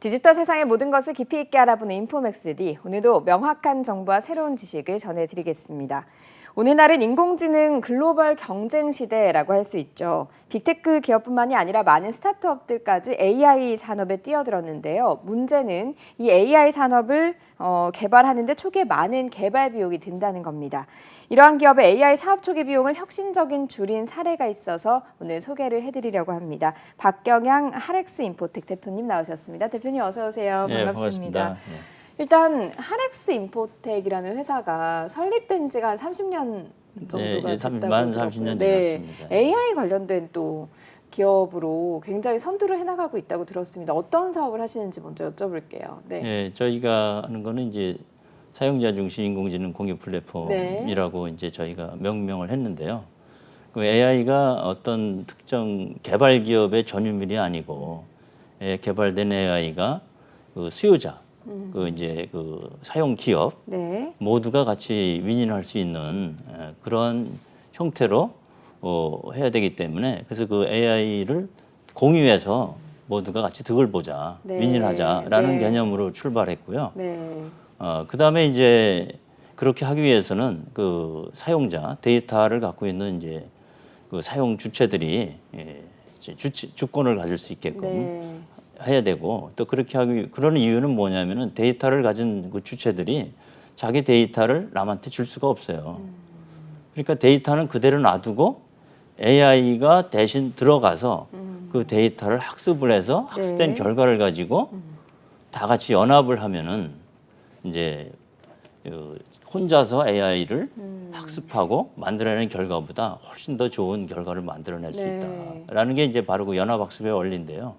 디지털 세상의 모든 것을 깊이 있게 알아보는 인포맥스D. 오늘도 명확한 정보와 새로운 지식을 전해드리겠습니다. 오늘날은 인공지능 글로벌 경쟁 시대라고 할 수 있죠. 빅테크 기업뿐만이 아니라 많은 스타트업들까지 AI 산업에 뛰어들었는데요. 문제는 이 AI 산업을 개발하는 데 초기에 많은 개발 비용이 든다는 겁니다. 이러한 기업의 AI 사업 초기 비용을 혁신적인 줄인 사례가 있어서 오늘 소개를 해드리려고 합니다. 박경양 하렉스 인포텍 대표님 나오셨습니다. 대표님 어서 오세요. 네, 반갑습니다. 반갑습니다. 일단 하렉스 인포텍이라는 회사가 설립된 지가 한 30년 정도가 됐다고 만 들었고요. 30년 네, 되었습니다. AI 관련된 또 기업으로 굉장히 선두를 해나가고 있다고 들었습니다. 어떤 사업을 하시는지 먼저 여쭤볼게요. 네. 네, 저희가 하는 거는 이제 사용자 중심 인공지능 공유 플랫폼이라고 이제 저희가 명명을 했는데요. 그 AI가 어떤 특정 개발 기업의 전유물이 아니고 개발된 AI가 그 수요자, 그 이제 그 사용 기업 네. 모두가 같이 윈윈할 수 있는 그런 형태로 해야 되기 때문에 그래서 그 AI를 공유해서 모두가 같이 득을 보자, 네. 윈윈하자라는 네. 개념으로 출발했고요. 네. 그다음에 이제 그렇게 하기 위해서는 그 사용자 데이터를 갖고 있는 이제 그 사용 주체들이 이제 주권을 가질 수 있게끔 네. 해야 되고 또 그렇게 하기 그런 이유는 뭐냐면은 데이터를 가진 그 주체들이 자기 데이터를 남한테 줄 수가 없어요. 그러니까 데이터는 그대로 놔두고 AI가 대신 들어가서 그 데이터를 학습을 해서 학습된 네. 결과를 가지고 다 같이 연합을 하면은 이제 혼자서 AI를 학습하고 만들어내는 결과보다 훨씬 더 좋은 결과를 만들어낼 수 네. 있다라는 게 이제 바로 그 연합학습의 원리인데요.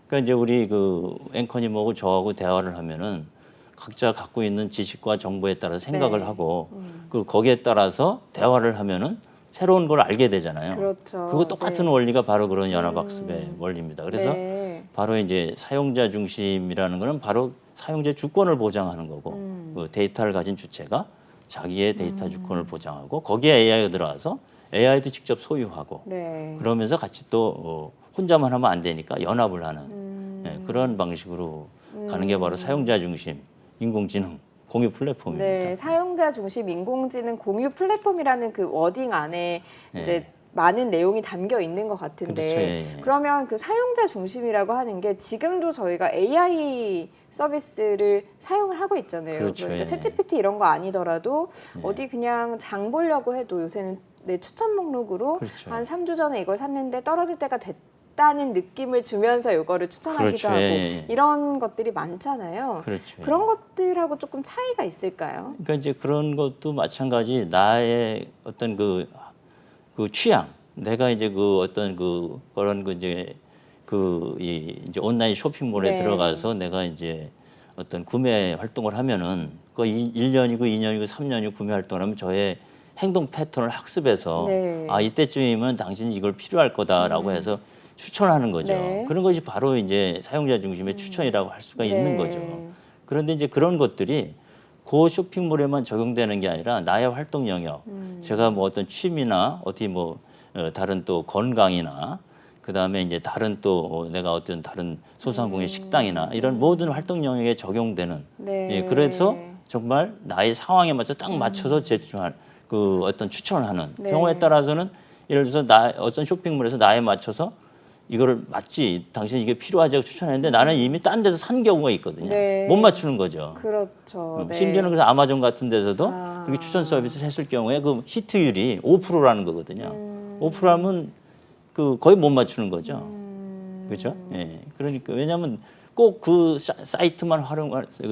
그러니까 이제 우리 그 앵커님하고 저하고 대화를 하면은 각자 갖고 있는 지식과 정보에 따라 생각을 네. 하고 그 거기에 따라서 대화를 하면은 새로운 걸 알게 되잖아요. 그렇죠. 그거 똑같은 네. 원리가 바로 그런 연합학습의 원리입니다. 그래서 네. 바로 이제 사용자 중심이라는 거는 바로 사용자 주권을 보장하는 거고 그 데이터를 가진 주체가 자기의 데이터 주권을 보장하고 거기에 AI가 들어와서 AI도 직접 소유하고 네. 그러면서 같이 또 혼자만 하면 안 되니까 연합을 하는 그런 방식으로 가는 게 바로 사용자 중심 인공지능 공유 플랫폼입니다. 네, 사용자 중심 인공지능 공유 플랫폼이라는 그 워딩 안에 네. 이제 많은 내용이 담겨 있는 것 같은데 그렇죠. 예, 예. 그러면 그 사용자 중심이라고 하는 게 지금도 저희가 AI 서비스를 사용을 하고 있잖아요. 그렇죠. 그러니까 예. 챗GPT 이런 거 아니더라도 어디 그냥 장 보려고 해도 요새는 내 추천 목록으로 그렇죠. 한 3주 전에 이걸 샀는데 떨어질 때가 됐다는 느낌을 주면서 이거를 추천하기도 그렇죠. 하고 예, 예. 이런 것들이 많잖아요. 그렇죠. 예. 그런 것들하고 조금 차이가 있을까요? 그러니까 이제 그런 것도 마찬가지 나의 어떤 그 취향, 내가 이제 그 어떤 그런 그 이제 이제 온라인 쇼핑몰에 네. 들어가서 내가 이제 어떤 구매 활동을 하면은 그 1년이고 2년이고 3년이고 구매 활동을 하면 저의 행동 패턴을 학습해서 네. 아 이때쯤이면 당신이 이걸 필요할 거다라고 해서 추천하는 거죠. 네. 그런 것이 바로 이제 사용자 중심의 추천이라고 할 수가 있는 네. 거죠. 그런데 이제 그런 것들이 그 쇼핑몰에만 적용되는 게 아니라 나의 활동 영역, 제가 뭐 어떤 취미나 어디 뭐 다른 또 건강이나 그다음에 이제 다른 또 내가 어떤 다른 소상공인 식당이나 이런 모든 활동 영역에 적용되는 네. 예, 그래서 정말 나의 상황에 맞춰 딱 맞춰서 제출할 그 어떤 추천을 하는 네. 경우에 따라서는 예를 들어서 나 어떤 쇼핑몰에서 나에 맞춰서 이거를 맞지 당신이 이게 필요하지 추천했는데 나는 이미 딴 데서 산 경우가 있거든요. 네. 못 맞추는 거죠. 그렇죠. 네. 심지어는 그래서 아마존 같은 데서도 아. 그렇게 추천 서비스를 했을 경우에 그 히트율이 5%라는 거거든요. 5%하면 그 거의 못 맞추는 거죠. 그렇죠? 예. 그러니까 왜냐하면 꼭 그 사이트만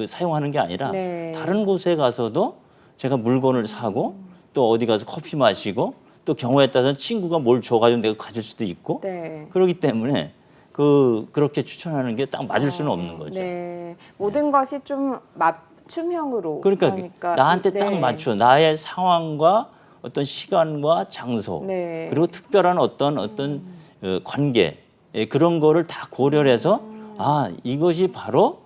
사용하는 게 아니라 네. 다른 곳에 가서도 제가 물건을 사고 또 어디 가서 커피 마시고 또 경우에 따라서는 친구가 뭘 줘가지고 내가 가질 수도 있고 네. 그렇기 때문에 그렇게 추천하는 게 딱 맞을 수는 없는 거죠. 네. 모든 것이 좀 맞춤형으로 그러니까 나한테 딱 네. 맞춰 나의 상황과 어떤 시간과 장소 네. 그리고 특별한 어떤 관계 그런 거를 다 고려를 해서 아 이것이 바로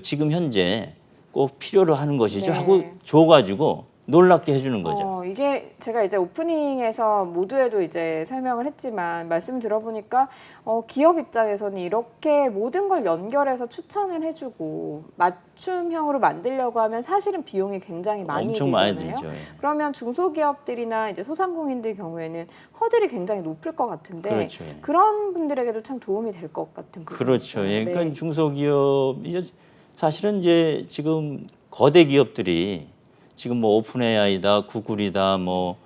지금 현재 꼭 필요로 하는 것이죠 네. 하고 줘가지고 놀랍게 해주는 거죠. 이게 제가 이제 오프닝에서 모두에도 이제 설명을 했지만 말씀 들어보니까 기업 입장에서는 이렇게 모든 걸 연결해서 추천을 해주고 맞춤형으로 만들려고 하면 사실은 비용이 굉장히 많이 엄청 들잖아요. 많이 들죠. 예. 그러면 중소기업들이나 이제 소상공인들 경우에는 허들이 굉장히 높을 것 같은데 그렇죠. 예. 그런 분들에게도 참 도움이 될 것 같은 그렇죠. 부분이 예. 있어요. 그러니까 네. 중소기업 이제 사실은 이제 지금 거대 기업들이 지금 뭐 오픈 AI다, 구글이다, 뭐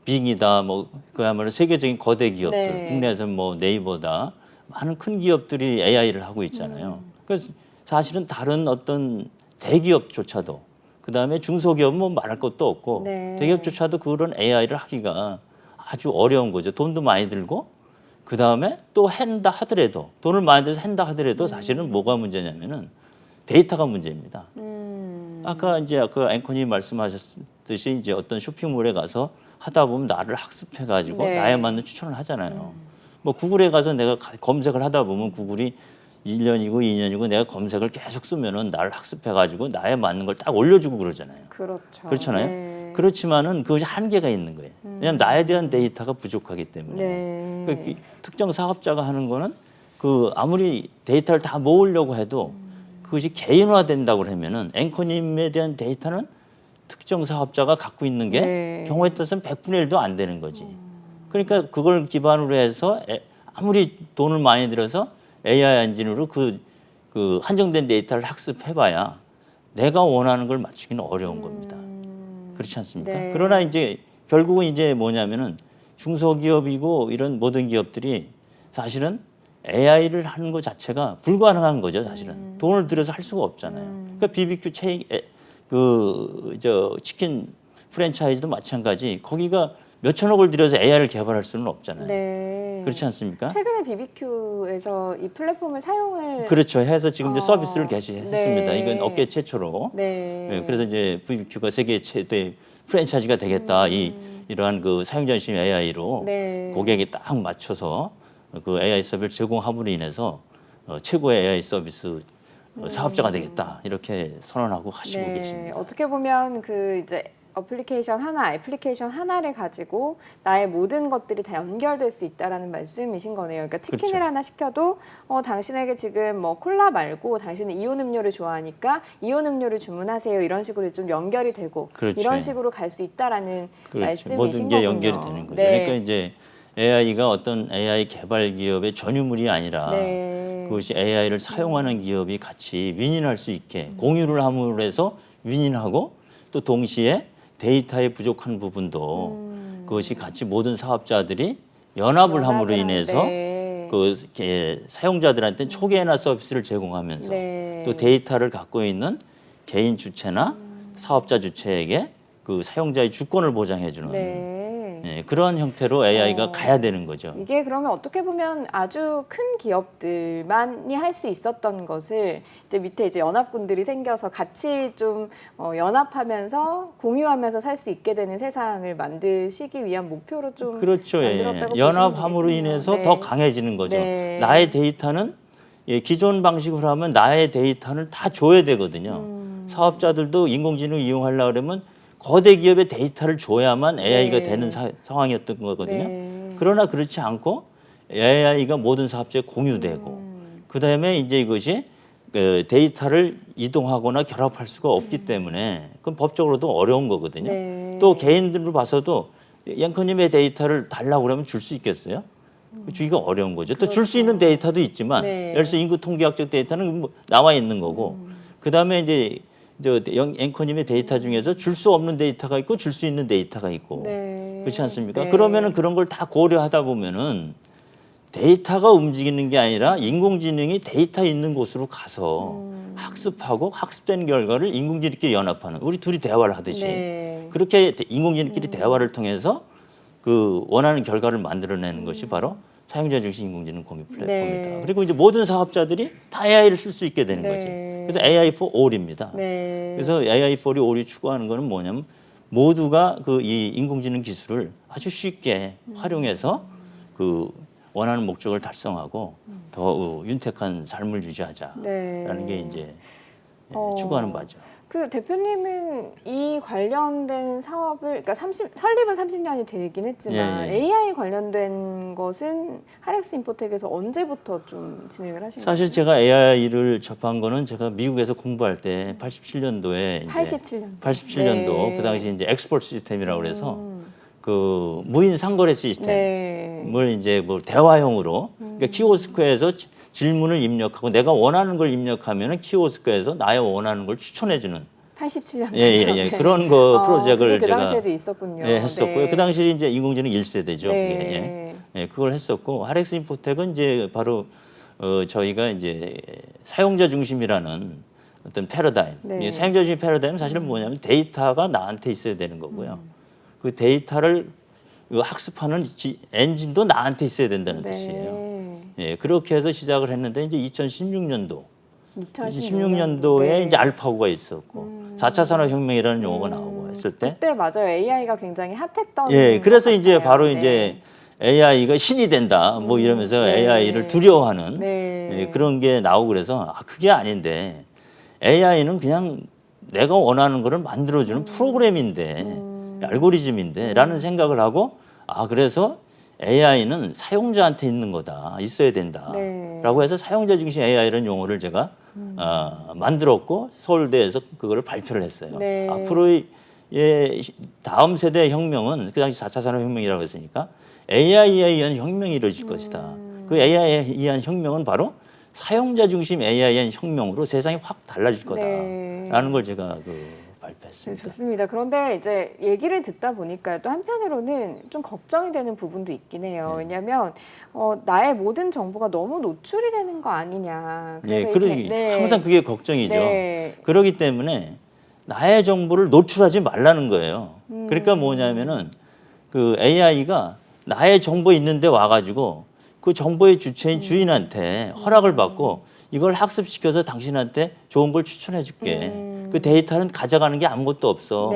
빙이다, 뭐 그야말로 세계적인 거대 기업들, 네. 국내에서 뭐 네이버다, 많은 큰 기업들이 AI를 하고 있잖아요. 그래서 사실은 다른 어떤 대기업조차도 그다음에 중소기업은 뭐 말할 것도 없고 네. 대기업조차도 그런 AI를 하기가 아주 어려운 거죠. 돈도 많이 들고 그다음에 또 한다 하더라도 돈을 많이 들여서 한다 하더라도 사실은 뭐가 문제냐면은 데이터가 문제입니다. 아까 이제 아까 앵커님 말씀하셨듯이 이제 어떤 쇼핑몰에 가서 하다 보면 나를 학습해 가지고 네. 나에 맞는 추천을 하잖아요. 뭐 구글에 가서 내가 검색을 하다 보면 구글이 1년이고 2년이고 내가 검색을 계속 쓰면은 나를 학습해 가지고 나에 맞는 걸 딱 올려주고 그러잖아요. 그렇죠. 그렇잖아요. 네. 그렇지만은 그것이 한계가 있는 거예요. 왜냐하면 나에 대한 데이터가 부족하기 때문에. 네. 그 특정 사업자가 하는 거는 그 아무리 데이터를 다 모으려고 해도 그것이 개인화된다고 하면은 앵커님에 대한 데이터는 특정 사업자가 갖고 있는 게 네. 경우에 따라서는 100분의 1도 안 되는 거지. 그러니까 그걸 기반으로 해서 아무리 돈을 많이 들여서 AI 엔진으로 그 한정된 데이터를 학습해봐야 내가 원하는 걸 맞추기는 어려운 겁니다. 그렇지 않습니까? 네. 그러나 이제 결국은 이제 뭐냐면은 중소기업이고 이런 모든 기업들이 사실은 AI를 하는 것 자체가 불가능한 거죠, 사실은. 돈을 들여서 할 수가 없잖아요. 그러니까 BBQ 치킨 프랜차이즈도 마찬가지. 거기가 몇 천억을 들여서 AI를 개발할 수는 없잖아요. 네. 그렇지 않습니까? 최근에 BBQ에서 이 플랫폼을 사용을 그렇죠. 해서 지금 이제 서비스를 개시했습니다. 네. 이건 업계 최초로. 네. 네, 그래서 이제 BBQ가 세계 최대 프랜차이즈가 되겠다. 이러한 그 사용자 중심 AI로 네. 고객에 딱 맞춰서 그 AI 서비스를 제공함으로 인해서 최고의 AI 서비스 사업자가 되겠다. 이렇게 선언하고 하시고 계십니다. 어떻게 보면 그 이제 애플리케이션 하나를 가지고 나의 모든 것들이 다 연결될 수 있다라는 말씀이신 거네요. 그러니까 치킨을 그렇죠. 하나 시켜도 당신에게 지금 뭐 콜라 말고 당신은 이온 음료를 좋아하니까 이온 음료를 주문하세요. 이런 식으로 좀 연결이 되고 그렇죠. 이런 식으로 갈 수 있다라는 그렇죠. 말씀이신 모든 게 거군요. 연결이 되는 거죠. 네. 그러니까 이제 AI가 어떤 AI 개발 기업의 전유물이 아니라 네. 그것이 AI를 사용하는 기업이 같이 윈윈할 수 있게 공유를 함으로 해서 윈윈하고 또 동시에 데이터의 부족한 부분도 그것이 같이 모든 사업자들이 연합을 함으로 인해서 네. 그 사용자들한테 초기화나 서비스를 제공하면서 네. 또 데이터를 갖고 있는 개인 주체나 사업자 주체에게 그 사용자의 주권을 보장해주는 네. 그런 형태로 AI가 가야 되는 거죠. 이게 그러면 어떻게 보면 아주 큰 기업들만이 할 수 있었던 것을 이제 밑에 이제 연합군들이 생겨서 같이 좀 연합하면서 공유하면서 살 수 있게 되는 세상을 만드시기 위한 목표로 좀 그렇죠. 만들었다고 연합함으로 보시면 인해서 되겠군요. 더 네. 강해지는 거죠. 네. 나의 데이터는 기존 방식으로 하면 나의 데이터를 다 줘야 되거든요. 사업자들도 인공지능을 이용하려고 그러면 거대 기업의 데이터를 줘야만 AI가 네. 되는 상황이었던 거거든요. 네. 그러나 그렇지 않고 AI가 모든 사업자에 공유되고 그다음에 이제 이것이 그 데이터를 이동하거나 결합할 수가 없기 때문에 그건 법적으로도 어려운 거거든요. 네. 또 개인들로 봐서도 앵커님의 데이터를 달라고 그러면 줄 수 있겠어요? 주기가 어려운 거죠. 또 줄 수 있는 데이터도 있지만 네. 예를 들어서 인구 통계학적 데이터는 뭐 나와 있는 거고 그다음에 이제 앵커님의 데이터 중에서 줄 수 없는 데이터가 있고 줄 수 있는 데이터가 있고 네. 그렇지 않습니까? 네. 그러면은 그런 걸 다 고려하다 보면은 데이터가 움직이는 게 아니라 인공지능이 데이터 있는 곳으로 가서 학습하고 학습된 결과를 인공지능끼리 연합하는 우리 둘이 대화를 하듯이 네. 그렇게 인공지능끼리 대화를 통해서 그 원하는 결과를 만들어내는 것이 바로 사용자 중심 인공지능 공유 플랫폼이다. 네. 그리고 이제 모든 사업자들이 다 AI를 쓸 수 있게 되는 네. 거지. 그래서 AI for all입니다. 네. 그래서 AI for all이 추구하는 거는 뭐냐면 모두가 그 이 인공지능 기술을 아주 쉽게 활용해서 그 원하는 목적을 달성하고 더 윤택한 삶을 유지하자라는 네. 게 이제 추구하는 바죠. 그 대표님은 이 관련된 사업을, 그러니까 설립은 30년이 되긴 했지만 AI 관련된 것은 하렉스 인포텍에서 언제부터 좀 진행을 하신 거예요? 사실 제가 AI를 접한 거는 제가 미국에서 공부할 때 87년도에 87년도 그 당시 이제 엑스포트 시스템이라고 그래서 그 무인 상거래 시스템을 이제 뭐 대화형으로 그러니까 키오스크에서 질문을 입력하고 내가 원하는 걸 입력하면은 키오스크에서 나의 원하는 걸 추천해주는 87년도 예. 그런 거 프로젝트를 그 제가 당시에도 있었군요. 했었고요. 그 당시 이제 인공지능 1세대죠. 네. 그걸 했었고 하렉스 인포텍은 이제 바로 저희가 이제 사용자 중심이라는 어떤 패러다임. 네. 사용자 중심 패러다임은 사실은 뭐냐면 데이터가 나한테 있어야 되는 거고요. 그 데이터를 학습하는 엔진도 나한테 있어야 된다는 뜻이에요. 그렇게 해서 시작을 했는데 이제 2016년도에 네. 이제 알파고가 있었고 4차 산업혁명이라는 용어가 나오고 했을 때 그때 맞아요. AI가 굉장히 핫했던 그래서 것 이제 같아요. 바로 이제 AI가 신이 된다 뭐 이러면서 AI를 두려워하는 그런 게 나오고 그래서 그게 아닌데 AI는 그냥 내가 원하는 거를 만들어주는 프로그램인데 알고리즘인데 라는 생각을 하고 그래서 AI는 사용자한테 있는 거다, 있어야 된다 라고 해서 사용자 중심 AI라는 용어를 제가 만들었고 서울대에서 그거를 발표를 했어요. 앞으로의 다음 세대의 혁명은 그 당시 4차 산업혁명이라고 했으니까 AI에 의한 혁명이 이루어질 것이다. 그 AI에 의한 혁명은 바로 사용자 중심 AI에 의한 혁명으로 세상이 확 달라질 거다라는 걸 제가 발표했습니다. 좋습니다. 그런데 이제 얘기를 듣다 보니까 또 한편으로는 좀 걱정이 되는 부분도 있긴 해요. 왜냐하면 나의 모든 정보가 너무 노출이 되는 거 아니냐. 항상 그게 걱정이죠. 그렇기 때문에 나의 정보를 노출하지 말라는 거예요. 그러니까 뭐냐면은 그 AI가 나의 정보 있는데 와가지고 그 정보의 주체인 주인한테 허락을 받고 이걸 학습시켜서 당신한테 좋은 걸 추천해 줄게. 그 데이터는 가져가는 게 아무것도 없어.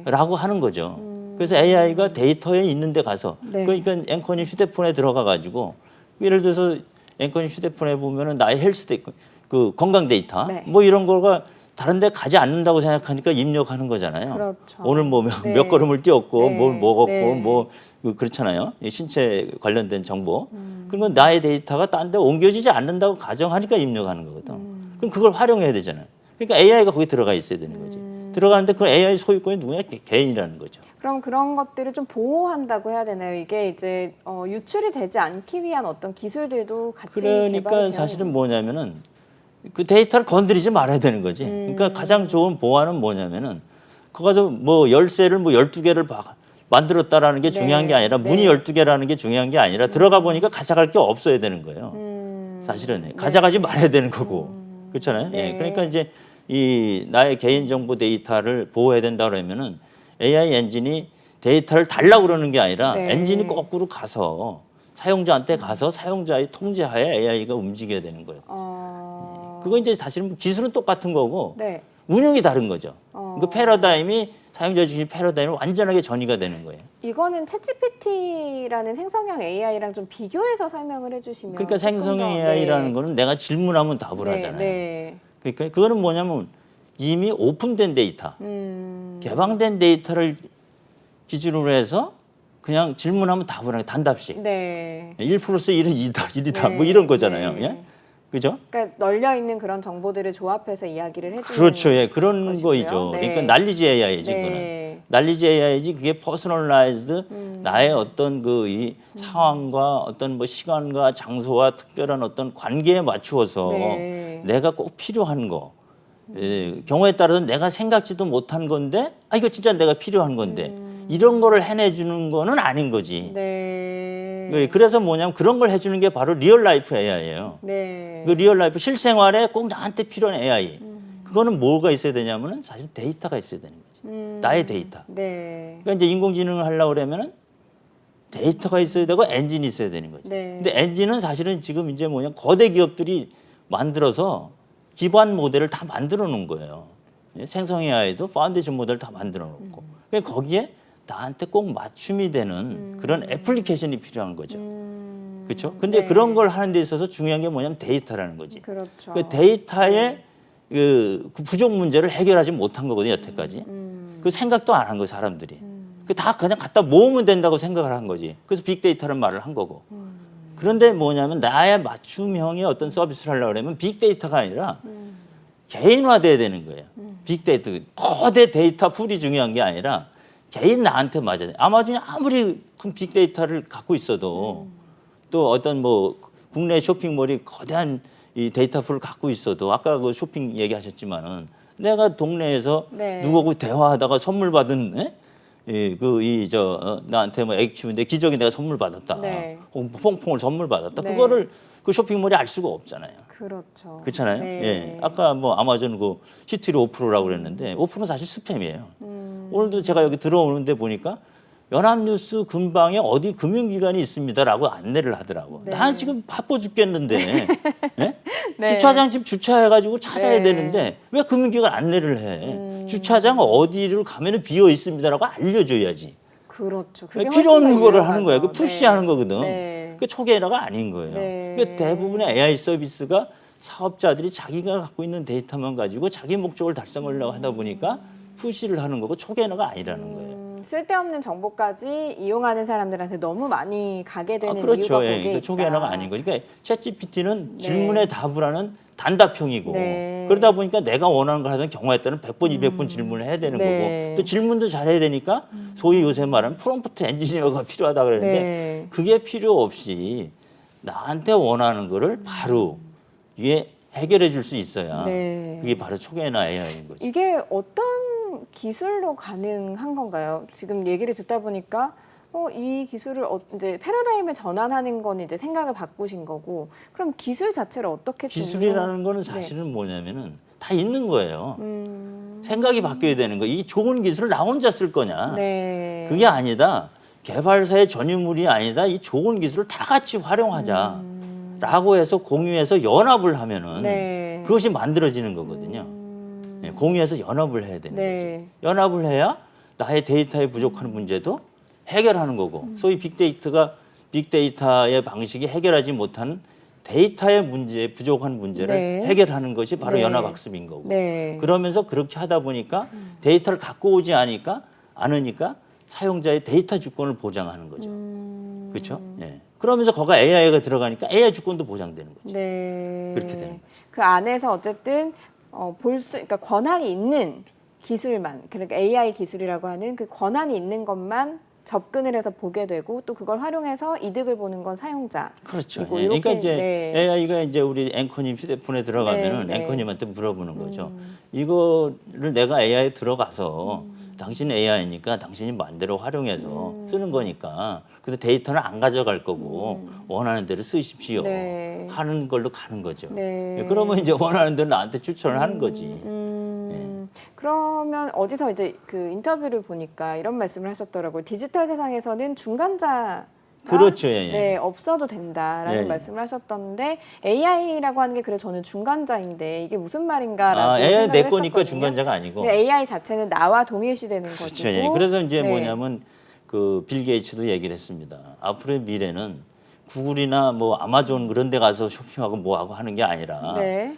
라고 하는 거죠. 그래서 AI가 데이터에 있는 데 가서 그러니까 앵커님 휴대폰에 들어가 가지고 예를 들어서 앵커님 휴대폰에 보면은 나의 헬스 데이터, 그 건강 데이터 뭐 이런 거가 다른 데 가지 않는다고 생각하니까 입력하는 거잖아요. 그렇죠. 오늘 뭐 몇 걸음을 뛰었고 뭘 먹었고 뭐 그렇잖아요. 신체 관련된 정보. 그러면 나의 데이터가 딴 데 옮겨지지 않는다고 가정하니까 입력하는 거거든. 그럼 그걸 활용해야 되잖아요. 그러니까 AI가 거기 들어가 있어야 되는 거지. 들어가는데 그 AI 소유권이 누구냐? 개인이라는 거죠. 그럼 그런 것들을 좀 보호한다고 해야 되나요? 이게 이제 유출이 되지 않기 위한 어떤 기술들도 같이 그러니까 사실은 뭐냐면은 그 데이터를 건드리지 말아야 되는 거지. 그러니까 가장 좋은 보안은 뭐냐면은 거기서 뭐 열쇠를 뭐 12개를 만들었다라는 게 중요한 게 아니라 문이 12개라는 게 중요한 게 아니라 들어가 보니까 가져갈 게 없어야 되는 거예요. 사실은 가져가지 말아야 되는 거고. 그렇잖아요. 그러니까 이제 이 나의 개인정보 데이터를 보호해야 된다 그러면은 AI 엔진이 데이터를 달라고 그러는 게 아니라 엔진이 거꾸로 가서 사용자한테 가서 사용자의 통제하에 AI가 움직여야 되는 거예요. 그거 이제 사실은 기술은 똑같은 거고 운영이 다른 거죠. 그 패러다임이 사용자 중심 패러다임은 완전하게 전이가 되는 거예요. 이거는 챗GPT라는 생성형 AI랑 좀 비교해서 설명을 해주시면. 그러니까 생성형 AI라는 거는 내가 질문하면 답을 하잖아요. 그러니까 그거는 뭐냐면 이미 오픈된 데이터, 개방된 데이터를 기준으로 해서 그냥 질문하면 답을 하게 단답식. 1 플러스 1은 1이다. 뭐 이런 거잖아요. 그죠? 그러니까 널려 있는 그런 정보들을 조합해서 이야기를 해주는. 그렇죠. 그런 거이죠. 그러니까 난리지 AI지 그거는. 난리지 AI지 그게 퍼스널라이즈드 나의 어떤 그 이 상황과 어떤 뭐 시간과 장소와 특별한 어떤 관계에 맞추어서 내가 꼭 필요한 거. 경우에 따라서 내가 생각지도 못한 건데 이거 진짜 내가 필요한 건데 이런 거를 해내주는 거는 아닌 거지. 그래서 뭐냐면 그런 걸 해주는 게 바로 리얼 라이프 AI예요. 그 리얼 라이프 실생활에 꼭 나한테 필요한 AI. 그거는 뭐가 있어야 되냐면은 사실 데이터가 있어야 되는 거지. 나의 데이터. 그러니까 이제 인공지능을 하려고 그러면은 데이터가 있어야 되고 엔진이 있어야 되는 거지. 근데 엔진은 사실은 지금 이제 뭐냐 거대 기업들이 만들어서 기반 모델을 다 만들어 놓은 거예요. 생성 AI도 파운데이션 모델을 다 만들어 놓고. 그러니까 거기에 나한테 꼭 맞춤이 되는 그런 애플리케이션이 필요한 거죠. 그렇죠? 근데 그런 걸 하는 데 있어서 중요한 게 뭐냐면 데이터라는 거지. 그 데이터에 그 부족 문제를 해결하지 못한 거거든요, 여태까지. 그 생각도 안 한 거예요, 사람들이. 그 다 그냥 갖다 모으면 된다고 생각을 한 거지. 그래서 빅데이터라는 말을 한 거고. 그런데 뭐냐면 나의 맞춤형의 어떤 서비스를 하려고 그러면 빅데이터가 아니라 개인화돼야 되는 거예요. 빅데이터, 거대 데이터 풀이 중요한 게 아니라 개인 나한테 맞아야 돼. 아마존이 아무리 큰 빅데이터를 갖고 있어도 또 어떤 뭐 국내 쇼핑몰이 거대한 이 데이터 풀을 갖고 있어도 아까 그 쇼핑 얘기하셨지만은 내가 동네에서 네. 누구하고 대화하다가 선물 받은 나한테 뭐 애기 키우는데 기저귀 내가 선물 받았다. 네. 혹은 퐁퐁을 선물 받았다. 네. 그거를 그 쇼핑몰이 알 수가 없잖아요. 그렇죠. 그렇잖아요. 네. 예. 아까 뭐 아마존 그 히트리 5%라고 그랬는데 5%는 사실 스팸이에요. 오늘도 제가 여기 들어오는데 보니까 연합뉴스 근방에 어디 금융기관이 있습니다라고 안내를 하더라고. 네. 난 지금 바빠 죽겠는데 예? 네. 주차장 집 주차해가지고 찾아야 네. 되는데 왜 금융기관 안내를 해? 주차장 어디를 가면은 비어 있습니다라고 알려줘야지. 그렇죠. 그게 필요 없는 훨씬 더 거를 하는 거예요. 그 유용하죠. 푸시하는 거거든. 네. 그 초기화가 아닌 거예요. 네. 그 대부분의 AI 서비스가 사업자들이 자기가 갖고 있는 데이터만 가지고 자기 목적을 달성하려고 하다 보니까 푸시를 하는 거고 초기화가 아니라는 거예요. 쓸데없는 정보까지 이용하는 사람들한테 너무 많이 가게 되는 이유가 그렇죠. 거기에 예. 있다. 초기화가 아닌 거니까 그러니까 챗GPT는 네. 질문에 답을 하는 단답형이고 네. 그러다 보니까 내가 원하는 걸 하던 경우에 따른 100번, 200번 질문을 해야 되는 네. 거고 또 질문도 잘해야 되니까 소위 요새 말하는 프롬프트 엔지니어가 필요하다 그러는데 네. 그게 필요 없이 나한테 원하는 거를 바로 이게 해결해 줄 수 있어야 네. 그게 바로 초기화나 AI인 거죠. 이게 어떤 기술로 가능한 건가요? 지금 얘기를 듣다 보니까 이 기술을 이제 패러다임을 전환하는 건 이제 생각을 바꾸신 거고, 그럼 기술 자체를 어떻게 좀 기술이라는 거는 사실은 뭐냐면은 다 있는 거예요. 생각이 바뀌어야 되는 거. 이 좋은 기술을 나 혼자 쓸 거냐? 네. 그게 아니다. 개발사의 전유물이 아니다. 이 좋은 기술을 다 같이 활용하자. 라고 해서 공유해서 연합을 하면은 네. 그것이 만들어지는 거거든요. 예, 공유해서 연합을 해야 되는 네. 거죠. 연합을 해야 나의 데이터에 부족한 문제도 해결하는 거고 소위 빅데이터의 방식이 해결하지 못한 데이터의 문제, 부족한 문제를 네. 해결하는 것이 바로 네. 연합학습인 거고 네. 그러면서 그렇게 하다 보니까 데이터를 갖고 오지 않으니까 사용자의 데이터 주권을 보장하는 거죠. 그렇죠? 예. 그러면서 거기가 AI가 들어가니까 AI 주권도 보장되는 거죠. 네. 그렇게 되는 거죠. 그 안에서 어쨌든 그러니까 권한이 있는 기술만, 그러니까 AI 기술이라고 하는 그 권한이 있는 것만 접근을 해서 보게 되고 또 그걸 활용해서 이득을 보는 건 사용자. 그렇죠. 이거 예. 그러니까 이렇게, 이제 네. AI가 이제 우리 앵커님 휴대폰에 들어가면은 네, 네. 앵커님한테 물어보는 거죠. 이거를 내가 AI에 들어가서 당신 AI니까 당신이 마음대로 활용해서 쓰는 거니까 근데 데이터는 안 가져갈 거고 원하는 대로 쓰십시오 네. 하는 걸로 가는 거죠. 네. 예, 그러면 이제 원하는 대로 나한테 추천을 하는 거지. 그러면 어디서 이제 그 인터뷰를 보니까 이런 말씀을 하셨더라고요. 디지털 세상에서는 중간자가 그렇죠. 예, 예. 네, 없어도 된다라는 예, 예. 말씀을 하셨던데 AI라고 하는 게 그래 저는 중간자인데 이게 무슨 말인가라고 AI 생각을 내 거니까 했었거든요. 중간자가 아니고. 근데 AI 자체는 나와 동일시되는 그렇죠. 것이고. 예. 그래서 이제 네. 뭐냐면 그 빌 게이츠도 얘기를 했습니다. 앞으로의 미래는 구글이나 뭐 아마존 그런 데 가서 쇼핑하고 뭐하고 하는 게 아니라 네.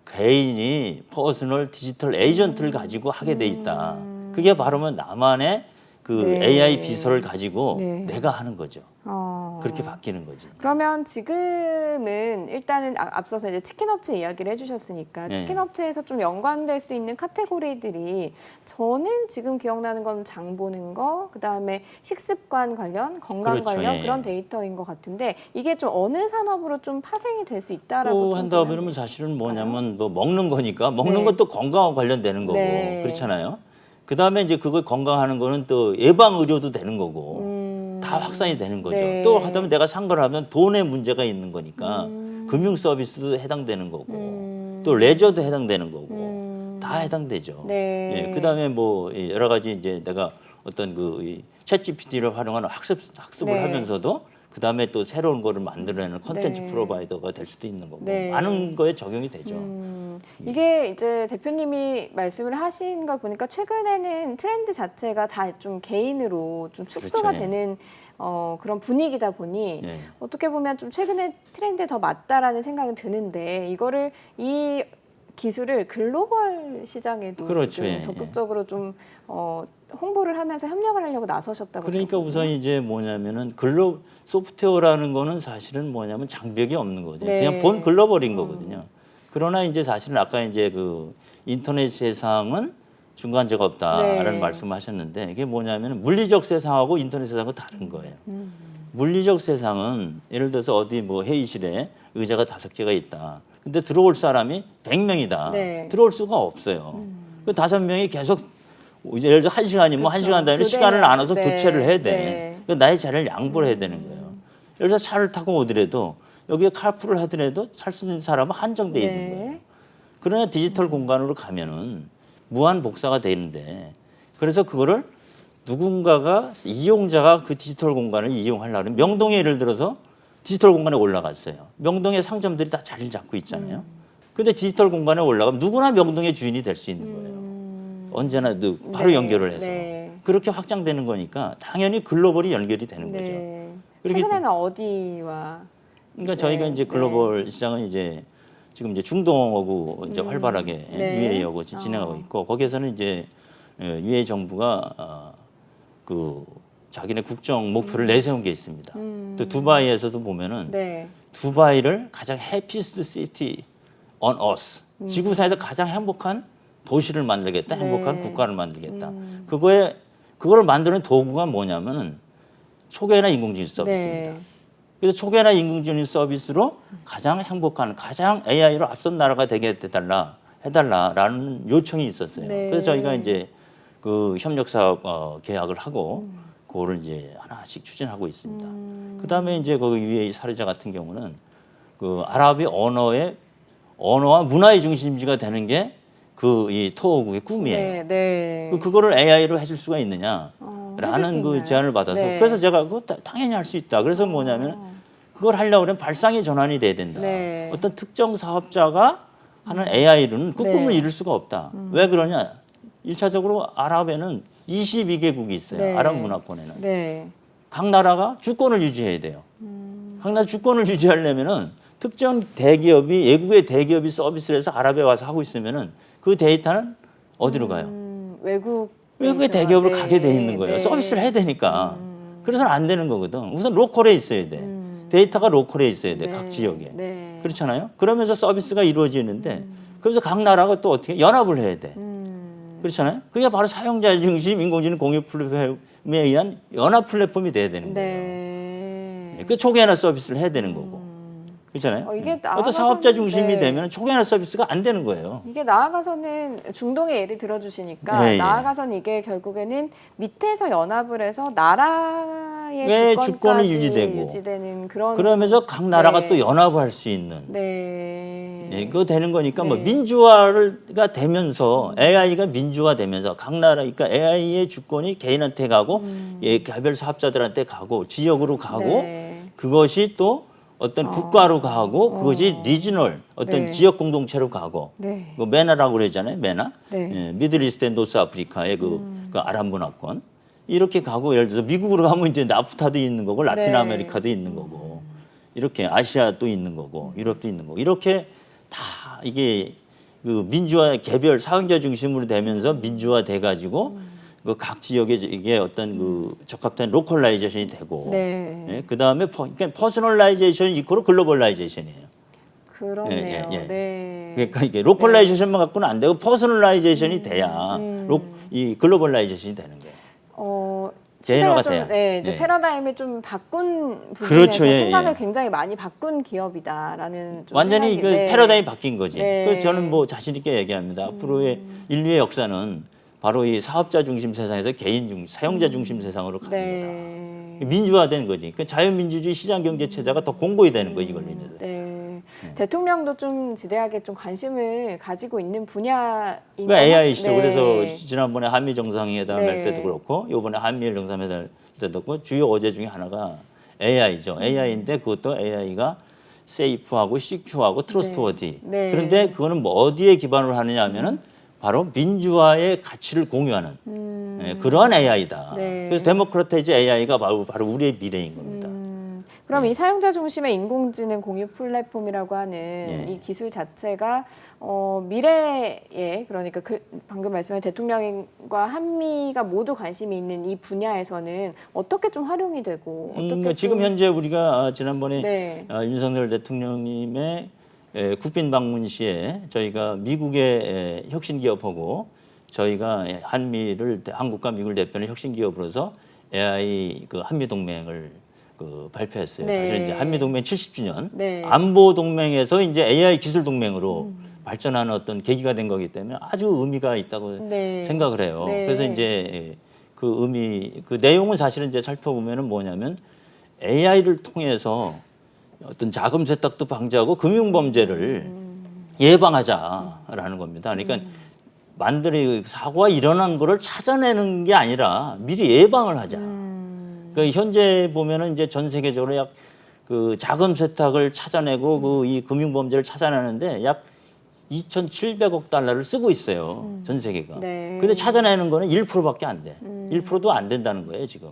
개인이 퍼스널 디지털 에이전트를 가지고 하게 돼 있다. 그게 바로 나만의 그 네. AI 비서를 가지고 네. 내가 하는 거죠. 어. 그렇게 바뀌는 거지. 그러면 지금은 일단은 앞서서 이제 치킨 업체 이야기를 해주셨으니까 네. 치킨 업체에서 좀 연관될 수 있는 카테고리들이 저는 지금 기억나는 건 장 보는 거, 그 다음에 식습관 관련, 건강 그렇죠. 관련 예, 예. 그런 데이터인 것 같은데 이게 좀 어느 산업으로 좀 파생이 될 수 있다라고 또 좀 한다 보면 그러면 사실은 뭐냐면 뭐 먹는 거니까 먹는 네. 것도 건강과 관련되는 거고 네. 그렇잖아요. 그 다음에 이제 그걸 건강하는 거는 또 예방 의료도 되는 거고 다 확산이 되는 거죠. 네. 또 하다면 내가 산 걸 하면 돈에 문제가 있는 거니까 금융 서비스도 해당되는 거고 또 레저도 해당되는 거고 다 해당되죠. 네. 예, 그다음에 뭐 여러 가지 이제 내가 어떤 그 챗GPT를 활용하는 학습을 네. 하면서도 그다음에 또 새로운 거를 만들어내는 컨텐츠 네. 프로바이더가 될 수도 있는 거고 네. 많은 거에 적용이 되죠. 이게 이제 대표님이 말씀을 하신 걸 보니까 최근에는 트렌드 자체가 다 좀 개인으로 좀 축소가 그렇죠. 예. 되는 그런 분위기다 보니 예. 어떻게 보면 좀 최근에 트렌드에 더 맞다라는 생각은 드는데 이거를 이 기술을 글로벌 시장에도 그렇죠. 지금 예, 적극적으로 좀 홍보를 하면서 협력을 하려고 나서셨다고 그러니까 들었거든요. 우선 이제 뭐냐면은 소프트웨어라는 거는 사실은 뭐냐면 장벽이 없는 거죠. 네. 그냥 본 글로벌인 거거든요. 그러나 이제 사실은 아까 이제 그 인터넷 세상은 중간재가 없다라는 네. 말씀하셨는데 이게 뭐냐면 물리적 세상하고 인터넷 세상은 다른 거예요. 물리적 세상은 예를 들어서 어디 뭐 회의실에 의자가 5개가 있다. 근데 들어올 사람이 100명이다. 네. 들어올 수가 없어요. 그 5명이 계속 예를 들어 1시간이면 그렇죠. 1시간 단위로 교대해야 시간을 나눠서 네. 교체를 해야 돼. 네. 그 나의 자리를 양보를 해야 되는 거예요. 예를 들어 차를 타고 오더라도 여기에 카풀을 하더라도 살 수 있는 사람은 한정돼 있는 네. 거예요. 그러나 디지털 공간으로 가면은 무한 복사가 되는데 그래서 그거를 누군가가 이용자가 그 디지털 공간을 이용하려면 명동에 예를 들어서 디지털 공간에 올라갔어요. 명동의 상점들이 다 자리를 잡고 있잖아요. 근데 디지털 공간에 올라가면 누구나 명동의 주인이 될 수 있는 거예요. 언제나 바로 네. 연결을 해서. 네. 그렇게 확장되는 거니까 당연히 글로벌이 연결이 되는 거죠. 네. 그렇기 최근에는 어디와 그러니까 이제, 저희가 이제 글로벌 시장은 이제 지금 이제 중동하고 이제 활발하게 네. UAE하고 진행하고 있고 거기에서는 이제 UAE 정부가 그 자기네 국정 목표를 내세운 게 있습니다. 또 두바이에서도 보면은 네. 두바이를 가장 해피스트 시티 on earth 지구상에서 가장 행복한 도시를 만들겠다, 네. 행복한 국가를 만들겠다. 그거를 만드는 도구가 뭐냐면은 초계나 인공지능 서비스입니다. 네. 그래서 초계나 인공지능 서비스로 가장 행복한, 가장 AI로 앞선 나라가 되게 해달라라는 요청이 있었어요. 네. 그래서 저희가 이제 그 협력 사업 계약을 하고 그거를 이제 하나씩 추진하고 있습니다. 그다음에 이제 그 UAE 사례자 같은 경우는 그 아랍의 언어와 문화의 중심지가 되는 게 그 이 토호국의 꿈이에요. 네. 네. 그거를 AI로 해줄 수가 있느냐? 해줄 수 라는 그 있나요? 제안을 받아서 네. 그래서 제가 그거 당연히 할 수 있다. 그래서 뭐냐면 그걸 하려고 그러면 발상의 전환이 돼야 된다. 네. 어떤 특정 사업자가 하는 AI로는 그 꿈을 네. 이룰 수가 없다. 왜 그러냐? 1차적으로 아랍에는 22개국이 있어요. 네. 아랍 문화권에는. 네. 각 나라가 주권을 유지해야 돼요. 각 나라 주권을 유지하려면은 특정 대기업이 외국의 대기업이 서비스를 해서 아랍에 와서 하고 있으면은 그 데이터는 어디로 가요? 외국의 대기업으로 네. 가게 돼 있는 거예요. 네. 서비스를 해야 되니까. 그래서는 안 되는 거거든. 우선 로컬에 있어야 돼. 데이터가 로컬에 있어야 돼. 네. 각 지역에. 네. 그렇잖아요. 그러면서 서비스가 이루어지는데 그래서 각 나라가 또 어떻게 연합을 해야 돼. 그렇잖아요. 그게 바로 사용자 중심 인공지능 공유 플랫폼에 의한 연합 플랫폼이 돼야 되는 거예요. 네. 그 초기화나 서비스를 해야 되는 거고. 그렇잖아요. 이게 어떤 사업자 나아가서는- 중심이 네. 되면 초기화나 서비스가 안 되는 거예요. 이게 나아가서는 중동의 예를 들어주시니까 네, 예. 나아가서는 이게 결국에는 밑에서 연합을 해서 나라의 네, 주권까지 주권이 유지되고. 유지되는 그런 그러면서 각 나라가 네. 또 연합을 할 수 있는. 네. 예, 그거 되는 거니까 뭐 네. 민주화가 되면서 AI가 민주화되면서 각 나라 그러니까 AI의 주권이 개인한테 가고 예, 개별 사업자들한테 가고 지역으로 가고 네. 그것이 또 어떤 국가로 가고 그것이 리지널 어떤 네. 지역 공동체로 가고 네. 그 메나라고 그러잖아요. 메나. 네. 예, 미들이스트 앤 노스 아프리카의 그 아랍 문화권 이렇게 가고 예를 들어서 미국으로 가면 이제 나프타도 있는 거고 라틴 네. 아메리카도 있는 거고 이렇게 아시아도 있는 거고 유럽도 있는 거고 이렇게 다 이게 그 민주화 개별 사용자 중심으로 되면서 민주화 돼 가지고 그 각 지역에 이게 어떤 그 적합된 로컬라이제이션이 되고 네. 예, 그다음에 그러니까 퍼스널라이제이션이 이코로 글로벌라이제이션이에요. 그렇네요. 예, 예. 네. 그러니까 이게 로컬라이제이션만 갖고는 안 되고 퍼스널라이제이션이 돼야 이 글로벌라이제이션이 되는 거예요. 시세가 제너가 좀, 돼야. 네, 이제 예. 패러다임을 좀 바꾼 부분에서 그렇죠, 예, 생각을 예. 굉장히 많이 바꾼 기업이다라는 좀 완전히 생각이, 그 네. 패러다임이 바뀐 거지. 네. 그래서 저는 뭐 자신 있게 얘기합니다. 앞으로의 인류의 역사는 바로 이 사업자 중심 세상에서 사용자 중심 세상으로 가는 네. 거다. 민주화된 거지. 그 자유민주주의 시장 경제 체제가 더 공고히 되는 거지 이걸로 인해서. 네. 대통령도 좀 지대하게 좀 관심을 가지고 있는 분야인 그 AI시죠. 네. 그래서 지난번에 한미 정상회담 할 네. 때도 그렇고 이번에 한미일 정상회담 할 때도 그렇고 주요 어제 중에 하나가 AI죠. AI인데 그것도 AI가 세이프하고 시큐하고 트러스트워디. 네. 그런데 그거는 뭐 어디에 기반을 하느냐 하면은 바로 민주화의 가치를 공유하는 그러한 AI다. 네. 그래서 데모크라타이즈 AI가 바로 우리의 미래인 겁니다. 그럼 이 사용자 중심의 인공지능 공유 플랫폼이라고 하는 예. 이 기술 자체가 미래에 그러니까 방금 말씀하신 대통령과 한미가 모두 관심이 있는 이 분야에서는 어떻게 좀 활용이 되고 어떻게 지금 좀- 현재 우리가 지난번에 네. 윤석열 대통령님의 국빈 방문 시에 저희가 미국의 혁신 기업하고 저희가 한국과 미국을 대표하는 혁신 기업으로서 AI 그 한미 동맹을 발표했어요. 네. 사실 이제 한미 동맹 70주년 네. 안보 동맹에서 이제 AI 기술 동맹으로 발전하는 어떤 계기가 된 거기 때문에 아주 의미가 있다고 네. 생각을 해요. 네. 그래서 이제 그 의미, 그 내용은 사실은 이제 살펴보면은 뭐냐면 AI를 통해서 어떤 자금 세탁도 방지하고 금융 범죄를 예방하자라는 겁니다. 그러니까 사고가 일어난 거를 찾아내는 게 아니라 미리 예방을 하자. 그러니까 현재 보면은 이제 전 세계적으로 약 그 자금 세탁을 찾아내고 이 금융 범죄를 찾아내는데 약 2,700억 달러를 쓰고 있어요. 전 세계가. 네. 근데 찾아내는 거는 1%밖에 안 돼. 1%도 안 된다는 거예요, 지금.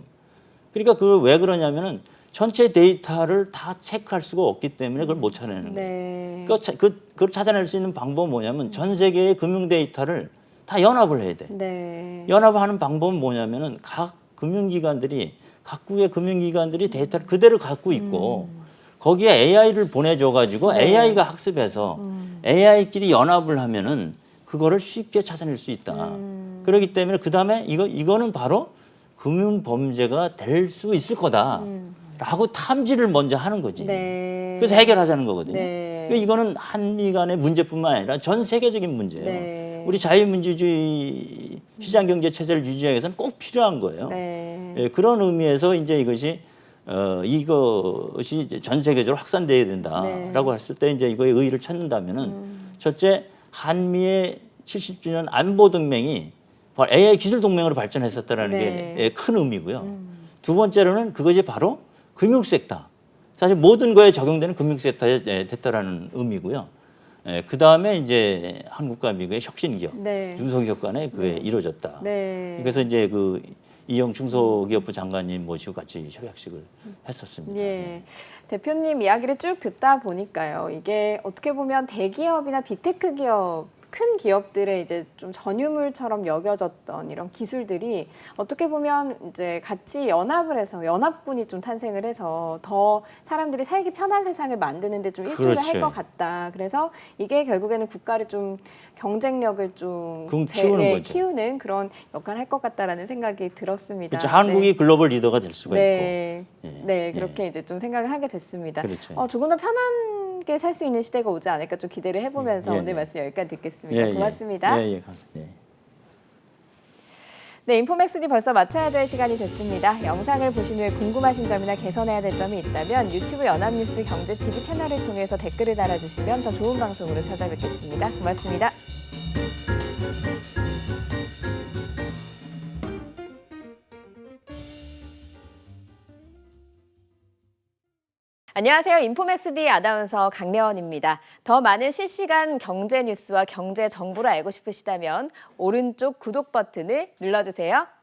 그러니까 그 왜 그러냐면은 전체 데이터를 다 체크할 수가 없기 때문에 그걸 못 찾아내는 거예요. 네. 그걸 찾아낼 수 있는 방법은 뭐냐면 전 세계의 금융 데이터를 다 연합을 해야 돼. 네. 연합하는 방법은 뭐냐면은 각 금융기관들이 각국의 금융기관들이 데이터를 그대로 갖고 있고 거기에 AI를 보내줘가지고 네. AI가 학습해서 AI끼리 연합을 하면은 그거를 쉽게 찾아낼 수 있다. 그렇기 때문에 그 다음에 이거는 바로 금융 범죄가 될 수 있을 거다라고 탐지를 먼저 하는 거지. 네. 그래서 해결하자는 거거든요. 네. 그러니까 이거는 한미 간의 문제뿐만 아니라 전 세계적인 문제예요. 네. 우리 자유민주주의 시장경제 체제를 유지하기 위해서는 꼭 필요한 거예요. 네. 예, 그런 의미에서 이제 이것이 이제 전 세계적으로 확산돼야 된다라고 네. 했을 때 이제 이거의 의의를 찾는다면은 첫째 한미의 70주년 안보 동맹이 바로 AI 기술 동맹으로 발전했었다라는 네. 게 큰 의미고요. 두 번째로는 그것이 바로 금융 섹터. 사실 모든 거에 적용되는 금융 섹터에 됐다라는 의미고요. 그 다음에 이제 한국과 미국의 혁신 기업, 네. 중소기업 간에 그게 이루어졌다. 네. 그래서 이제 그 이영 중소기업부 장관님 모시고 같이 협약식을 했었습니다. 예. 대표님 이야기를 쭉 듣다 보니까요. 이게 어떻게 보면 대기업이나 빅테크 기업, 큰 기업들의 이제 좀 전유물처럼 여겨졌던 이런 기술들이 어떻게 보면 이제 같이 연합을 해서 연합군이 좀 탄생을 해서 더 사람들이 살기 편한 세상을 만드는데 좀 일조를 할 그렇죠. 것 같다. 그래서 이게 결국에는 국가를 좀 경쟁력을 좀 키우는 거죠. 키우는 그런 역할을 할 것 같다라는 생각이 들었습니다. 그렇죠. 한국이 글로벌 리더가 될 수가 네. 있고. 예. 네, 그렇게 이제 좀 생각을 하게 됐습니다. 그렇죠. 조금 더 편하게 살 수 있는 시대가 오지 않을까 좀 기대를 해보면서 예, 오늘 예. 말씀 여기까지 듣겠습니다. 예, 고맙습니다. 예, 예, 감사합니다. 예. 네, 인포맥스니 벌써 마쳐야 될 시간이 됐습니다. 영상을 보신 후에 궁금하신 점이나 개선해야 될 점이 있다면 유튜브 연합뉴스 경제TV 채널을 통해서 댓글을 달아주시면 더 좋은 방송으로 찾아뵙겠습니다. 고맙습니다. 안녕하세요. 인포맥스D 아나운서 강려원입니다. 더 많은 실시간 경제 뉴스와 경제 정보를 알고 싶으시다면 오른쪽 구독 버튼을 눌러주세요.